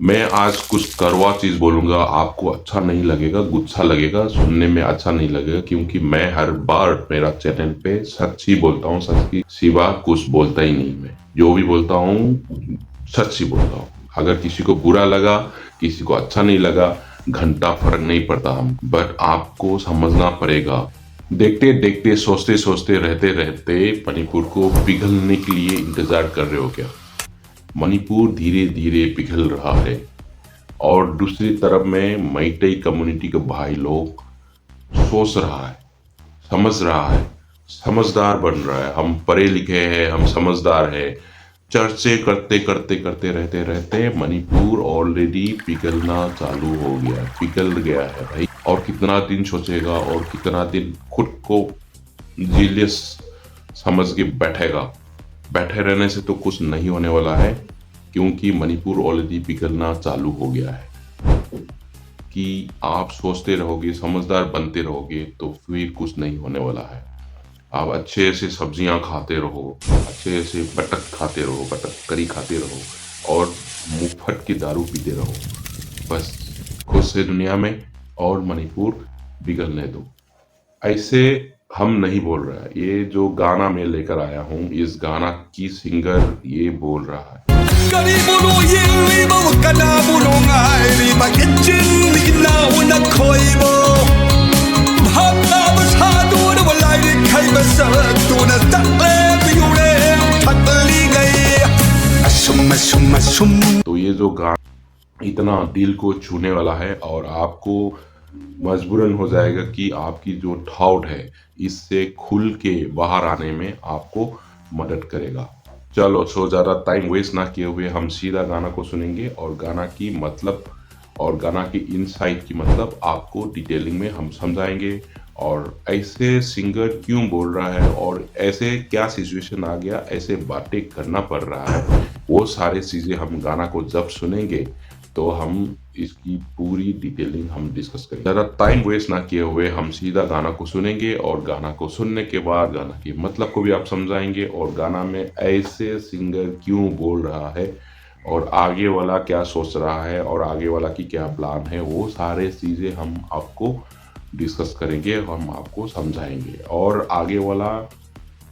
मैं आज कुछ कड़वा चीज बोलूंगा, आपको अच्छा नहीं लगेगा, गुस्सा लगेगा, सुनने में अच्छा नहीं लगेगा, क्योंकि मैं हर बार मेरा चैनल पे सच ही बोलता हूँ। सच की सिवा कुछ बोलता ही नहीं। मैं जो भी बोलता हूँ सच ही बोलता हूँ। अगर किसी को बुरा लगा, किसी को अच्छा नहीं लगा, घंटा फर्क नहीं पड़ता हम, बट आपको समझना पड़ेगा। देखते देखते, सोचते सोचते, रहते रहते मणिपुर को पिघलने के लिए इंतजार कर रहे हो क्या? मणिपुर धीरे धीरे पिघल रहा है। और दूसरी तरफ में मैतेई कम्युनिटी के भाई लोग सोच रहा है, समझ रहा है, समझदार बन रहा है। हम पढ़े लिखे हैं, हम समझदार हैं। चर्चे करते करते करते रहते रहते मणिपुर ऑलरेडी पिघलना चालू हो गया, पिघल गया है भाई। और कितना दिन सोचेगा और कितना दिन खुद को जीलियस समझ के बैठेगा? बैठे रहने से तो कुछ नहीं होने वाला है, क्योंकि मणिपुर ऑलरेडी पिघलना चालू हो गया है। कि आप सोचते रहोगे, समझदार बनते रहोगे, तो फिर कुछ नहीं होने वाला है। आप अच्छे से सब्जियां खाते रहो, अच्छे से बटक खाते रहो, बटक करी खाते रहो, और मुफ्त की दारू पीते रहो। बस खुश से दुनिया में, और मणिपुर बिगड़ने दो। ऐसे हम नहीं बोल रहा है। ये जो गाना मैं लेकर आया हूँ, इस गाना की सिंगर ये बोल रहा है। तो ये जो गाना इतना दिल को छूने वाला है, और आपको मजबूरन हो जाएगा कि आपकी जो डाउट है इससे खुल के बाहर आने में आपको मदद करेगा। चलो, सो ज़्यादा टाइम वेस्ट ना किए हुए हम सीधा गाना को सुनेंगे, और गाना की मतलब और गाना की इनसाइट की मतलब आपको डिटेलिंग में हम समझाएंगे। और ऐसे सिंगर क्यों बोल रहा है, और ऐसे क्या सिचुएशन आ गया, ऐसे बातें करना पड़ रहा है, वो सारे चीज़ें हम गाना को जब सुनेंगे तो हम इसकी पूरी डिटेलिंग हम डिस्कस करेंगे। ज़्यादा टाइम वेस्ट ना किए हुए हम सीधा गाना को सुनेंगे, और गाना को सुनने के बाद गाना की मतलब को भी आप समझाएंगे, और गाना में ऐसे सिंगर क्यों बोल रहा है, और आगे वाला क्या सोच रहा है, और आगे वाला की क्या प्लान है, वो सारे चीज़ें हम आपको डिस्कस करेंगे, हम आपको समझाएंगे, और आगे वाला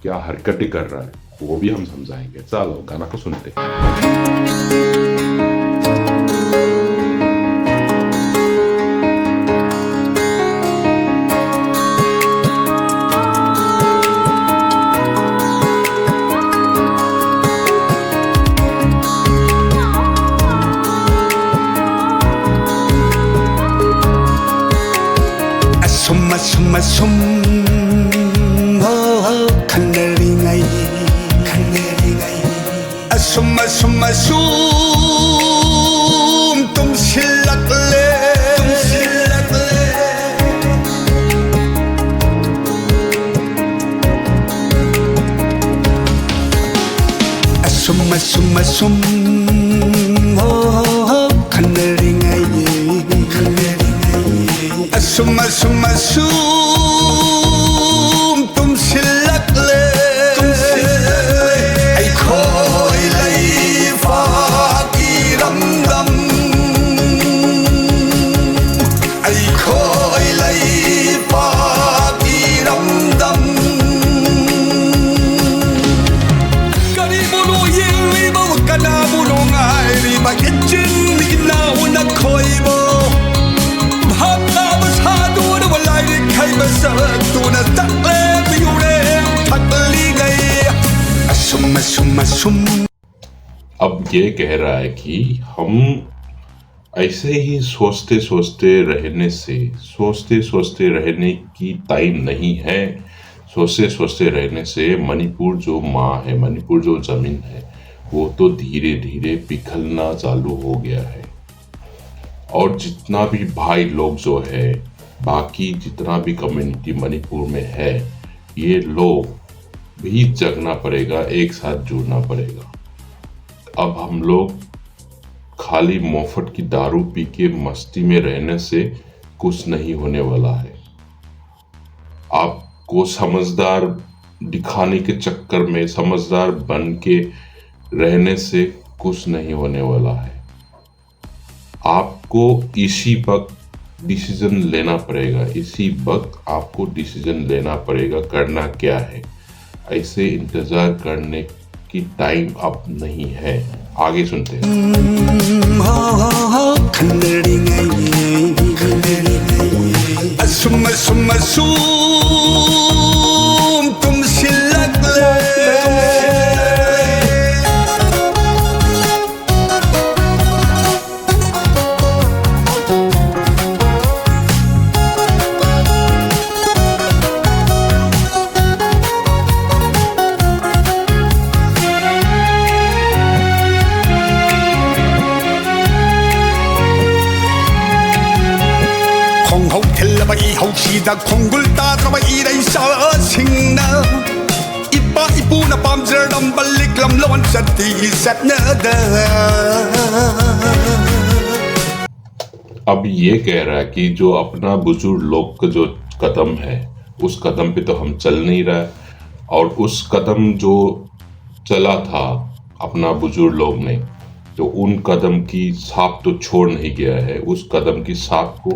क्या हरकतें कर रहा है वो भी हम समझाएंगे। चलो गाना को सुनते हैं। Masum oh khandaringai asum asum asum tum silakle asum asum asum oh khandaringai asum asum asum tum silakle ai khoi lai fa ki ram dam ai khoi lai fa ki ram dam kari bolo yeli bo kana bolo ngai ri ba kitchen ni na una khoi bo अब ये कह रहा है कि हम ऐसे ही सोचते सोचते रहने की टाइम नहीं है। सोचते सोचते रहने से मणिपुर जो माँ है, मणिपुर जो जमीन है, वो तो धीरे धीरे पिघलना चालू हो गया है। और जितना भी भाई लोग जो है, बाकी जितना भी कम्युनिटी मणिपुर में है, ये लोग भी जगना पड़ेगा, एक साथ जुड़ना पड़ेगा। अब हम लोग खाली मुफ्त की दारू पी के मस्ती में रहने से कुछ नहीं होने वाला है। आपको समझदार दिखाने के चक्कर में, समझदार बन के रहने से कुछ नहीं होने वाला है। आपको इसी वक्त डिसीजन लेना पड़ेगा, इसी वक्त आपको डिसीजन लेना पड़ेगा करना क्या है। ऐसे इंतजार करने की टाइम अब नहीं है। आगे सुनते हैं। असुम असुम असुम तुम सिलक 다 콩굴 따들어봐 이래서 싱나 이빠 이쁘나 밤저럼 발릭 럼론 샷디 샷나다। अब ये कह रहा है कि जो अपना बुजुर्ग लोग का जो कदम है उस कदम पे तो हम चल नहीं रहा है, और उस कदम जो चला था अपना बुजुर्ग लोग ने, तो उन कदम की छाप तो छोड़ नहीं गया है। उस कदम की छाप को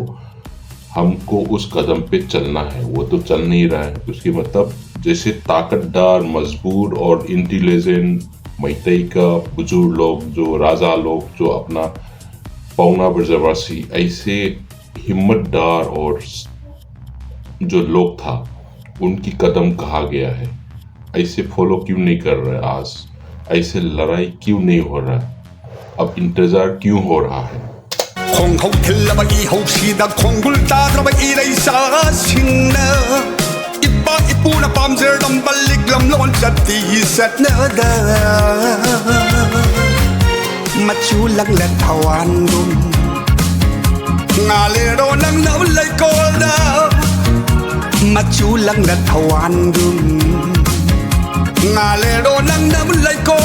हमको उस कदम पे चलना है, वो तो चल नहीं रहा है। उसकी मतलब जैसे ताकतदार, मजबूर और इंटेलिजेंट मैतई का बुजुर्ग लोग, जो राजा लोग, जो अपना पौना ब्रजवासी, ऐसे हिम्मतदार और जो लोग था उनकी कदम कहा गया है। ऐसे फॉलो क्यों नहीं कर रहे आज? ऐसे लड़ाई क्यों नहीं हो रहा है? अब इंतजार क्यों हो रहा है? 콩호 킬러바 이호시다 콩굴 따들어봐 이래서 싱나 이빠 이쁘나 밤저럼 발릭 럼론 샷디 샷나다। 마추랑 레타완 둠 nga레로 nang nấu lấy cô 마추랑 레타완 둠 nga레로 nang nấu lấy cô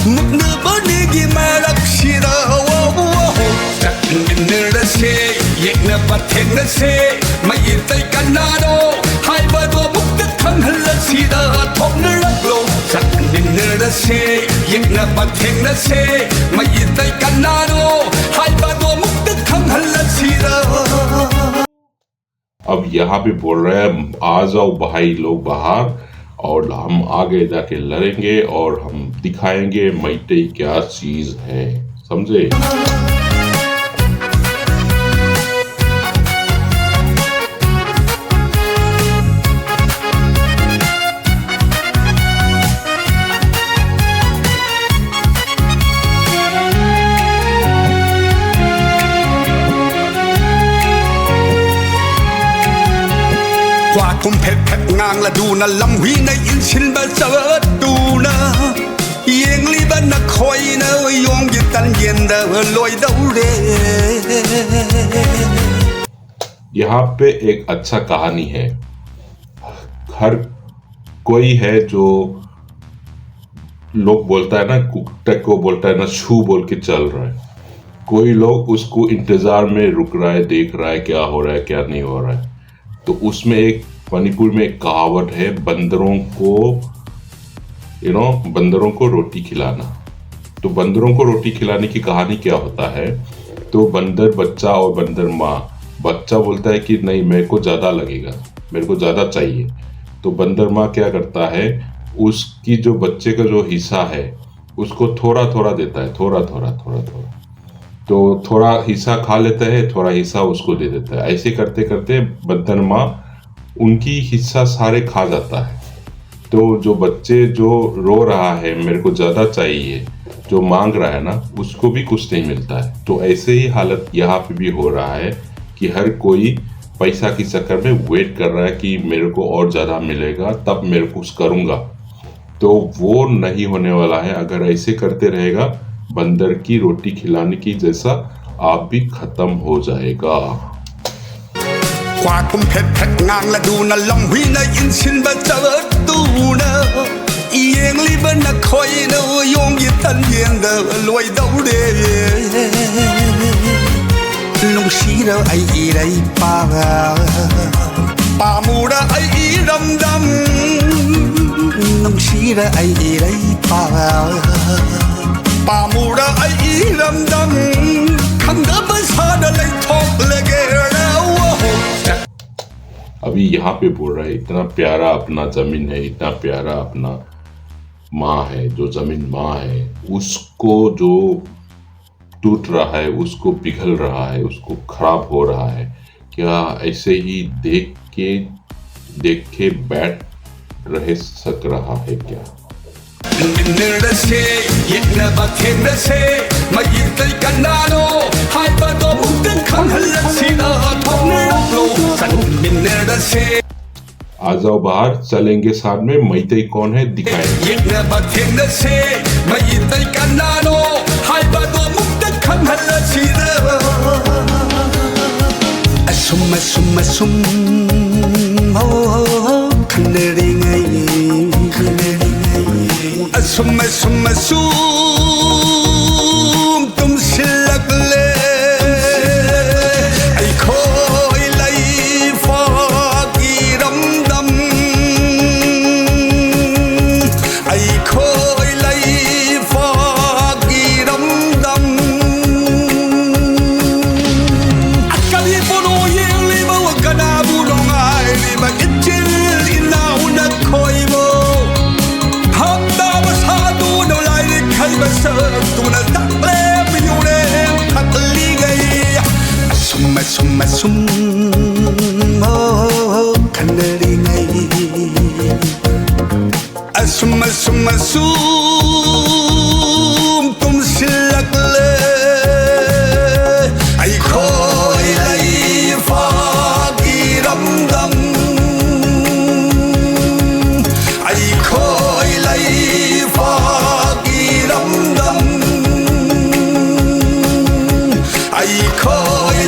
묵느 버리기 말합시다। Nirase, yekna patenase, mayitay kanado, hai ba do mukta kanghalasida, thok niraglo. Saknin nirase, yekna patenase, mayitay kanado, hai ba do mukta kanghalasida। अब यहाँ पे बोल रहे हैं आ जाओ भाई लोग बाहर, और हम आगे जाके लड़ेंगे और हम दिखाएंगे मैतई क्या चीज है, समझे? qua cùng phép phép ngang là đủ na lâm huy na in xin ba sợ đủ na yên li ban na khoi na yong yi tan yen da loi đâu re। यहाँ पे एक अच्छा कहानी है। हर कोई है जो लोग बोलता है ना, कुत्ते को बोलता है ना छू बोल के चल रहा है। कोई लोग उसको इंतजार में रुक रहा है, देख रहा है क्या हो रहा है क्या नहीं हो रहा है। तो उसमें एक मणिपुर में एक कहावत है, बंदरों को बंदरों को रोटी खिलाना। तो बंदरों को रोटी खिलाने की कहानी क्या होता है, तो बंदर बच्चा और बंदर माँ, बच्चा बोलता है कि नहीं मेरे को ज़्यादा लगेगा, मेरे को ज़्यादा चाहिए। तो बंदर माँ क्या करता है, उसकी जो बच्चे का जो हिस्सा है उसको थोड़ा थोड़ा देता है, थोड़ा थोड़ा थोड़ा थोड़ा, तो थोड़ा हिस्सा खा लेता है, थोड़ा हिस्सा उसको दे देता है। ऐसे करते करते बंदर माँ उनकी हिस्सा सारे खा जाता है। तो जो बच्चे जो रो रहा है मेरे को ज़्यादा चाहिए, जो मांग रहा है ना, उसको भी कुछ नहीं मिलता है। तो ऐसे ही हालत यहाँ पे भी हो रहा है कि हर कोई पैसा के चक्कर में वेट कर रहा है कि मेरे को और ज़्यादा मिलेगा तब मेरे कुछ करूँगा। तो वो नहीं होने वाला है। अगर ऐसे करते रहेगा, बंदर की रोटी खिलाने की जैसा आप भी खत्म हो जाएगा। qua cùng phép phép ngang là đủ na lâm huy na in xin ba sợ đủ na yên li ban na khoi na yong yi tan yen da loi đâu re lung si ra ai i dai pa mu ra ai i ram dam lung si ra ai i dai pa mu ra ai i ram dam khang यहाँ पे बोल रहा है इतना प्यारा अपना जमीन है, इतना प्यारा अपना माँ है, जो जमीन माँ है, उसको जो टूट रहा है, उसको पिघल रहा है, उसको खराब हो रहा है। क्या ऐसे ही देख के बैठ रह सक रहा है क्या? मिन्नरसे येनबा थेंगरसे मयितै कन्नानो हाइबदो मुक्तन खंगहल्लसिना थोंगरलो सन मिन्नरसे आ जाओ बाहर, चलेंगे साथ में, मैतई कौन है दिखाएंगे। येनबा थेंगरसे मयितै कन्नानो हाइबदो मुक्तन खंगहल्लसिना असुम असुम असुम हो खंडरिङै assume assume assume तुमसिलकले अइखोइ लैफाकी Ramdam अइखोइ लैफाकी Ramdam अकली Bono येलिबो कनाबु नोंगाइलिबा इचिल इनाउना खोइबो tuna takle piyure takli gai asum asum asum oh kanari gai asum asum asum tum silakle ai khoi lai fa ki ram dam ai khoi lai fa I call